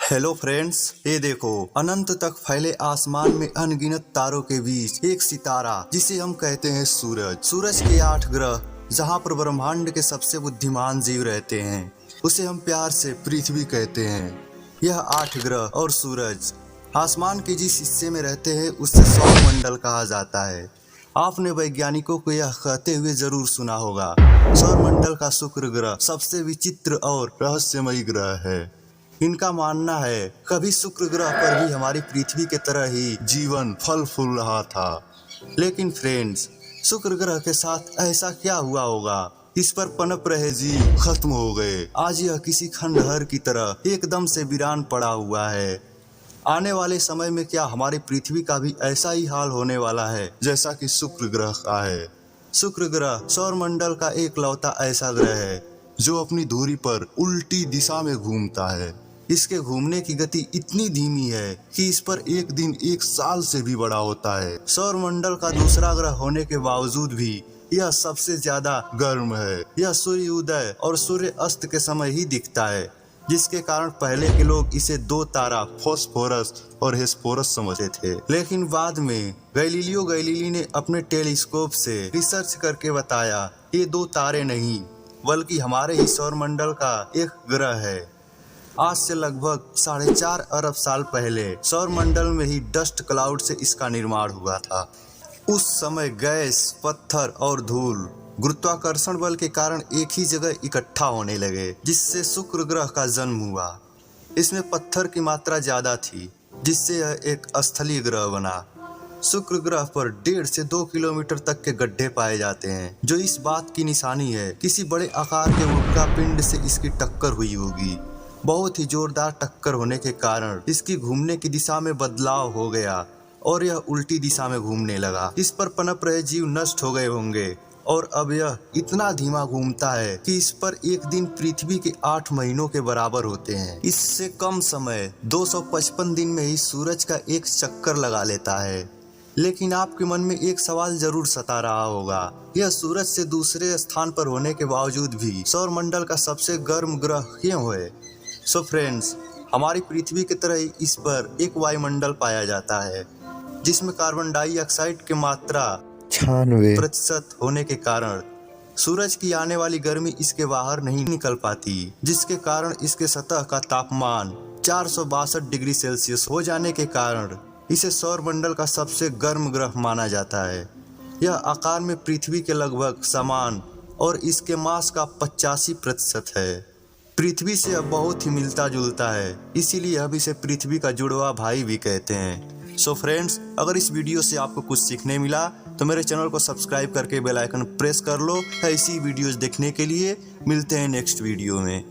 Hello friends, ये देखो अनंत तक फैले आसमान में अनगिनत तारों के बीच एक सितारा जिसे हम कहते हैं सूरज। सूरज के 8 ग्रह जहाँ पर ब्रह्मांड के सबसे बुद्धिमान जीव रहते हैं उसे हम प्यार से पृथ्वी कहते हैं। यह 8 ग्रह और सूरज आसमान के जिस हिस्से में रहते हैं उसे सौर मंडल कहा जाता है। आपने वैज्ञानिकों को यह कहते हुए जरूर सुना होगा, सौर मंडल का शुक्र ग्रह सबसे विचित्र और रहस्यमयी ग्रह है। इनका मानना है कभी शुक्र ग्रह पर भी हमारी पृथ्वी के तरह ही जीवन फल फूल रहा था। लेकिन फ्रेंड्स, शुक्र ग्रह के साथ ऐसा क्या हुआ होगा, इस पर पनप रहे जीव खत्म हो गए। आज यह किसी खंडहर की तरह एकदम से वीरान पड़ा हुआ है। आने वाले समय में क्या हमारी पृथ्वी का भी ऐसा ही हाल होने वाला है जैसा कि शुक्र ग्रह का है। शुक्र ग्रह सौर मंडल का एकलौता ऐसा ग्रह है जो अपनी धुरी पर उल्टी दिशा में घूमता है। इसके घूमने की गति इतनी धीमी है कि इस पर एक दिन 1 साल से भी बड़ा होता है। सौर मंडल का दूसरा ग्रह होने के बावजूद भी यह सबसे ज्यादा गर्म है। यह सूर्य उदय और सूर्य अस्त के समय ही दिखता है, जिसके कारण पहले के लोग इसे 2 तारा फॉस्फोरस और हेस्फोरस समझते थे। लेकिन बाद में गैलीलियो गैलीली ने अपने टेलीस्कोप से रिसर्च करके बताया ये 2 तारे नहीं बल्कि हमारे ही सौर मंडल का एक ग्रह है। आज से लगभग 4.5 अरब साल पहले सौर मंडल में ही डस्ट क्लाउड से इसका निर्माण हुआ था। उस समय गैस, पत्थर और धूल गुरुत्वाकर्षण बल के कारण एक ही जगह इकट्ठा होने लगे, जिससे शुक्र ग्रह का जन्म हुआ। इसमें पत्थर की मात्रा ज्यादा थी, जिससे यह एक स्थलीय ग्रह बना। शुक्र ग्रह पर 1.5 से 2 किलोमीटर तक के गड्ढे पाए जाते हैं, जो इस बात की निशानी है किसी बड़े आकार के उल्का पिंड से इसकी टक्कर हुई होगी। बहुत ही जोरदार टक्कर होने के कारण इसकी घूमने की दिशा में बदलाव हो गया और यह उल्टी दिशा में घूमने लगा। इस पर पनप रहे जीव नष्ट हो गए होंगे और अब यह इतना धीमा घूमता है कि इस पर एक दिन पृथ्वी के 8 महीनों के बराबर होते हैं। इससे कम समय 255 दिन में ही सूरज का एक चक्कर लगा लेता है। लेकिन आपके मन में एक सवाल जरूर सता रहा होगा, यह सूरज से दूसरे स्थान पर होने के बावजूद भी सौर मंडल का सबसे गर्म ग्रह क्यों है? सो फ्रेंड्स, हमारी पृथ्वी की तरह ही इस पर एक वायुमंडल पाया जाता है, जिसमें कार्बन डाइऑक्साइड की मात्रा 96% होने के कारण सूरज की आने वाली गर्मी इसके बाहर नहीं निकल पाती, जिसके कारण इसके सतह का तापमान 462 डिग्री सेल्सियस हो जाने के कारण इसे सौर मंडल का सबसे गर्म ग्रह माना जाता है। यह आकार में पृथ्वी के लगभग समान और इसके मास का 85% है। पृथ्वी से अब बहुत ही मिलता जुलता है, इसीलिए अब इसे पृथ्वी का जुड़वा भाई भी कहते हैं। सो फ्रेंड्स, अगर इस वीडियो से आपको कुछ सीखने मिला तो मेरे चैनल को सब्सक्राइब करके बेल आइकन प्रेस कर लो। ऐसी वीडियोस देखने के लिए मिलते हैं नेक्स्ट वीडियो में।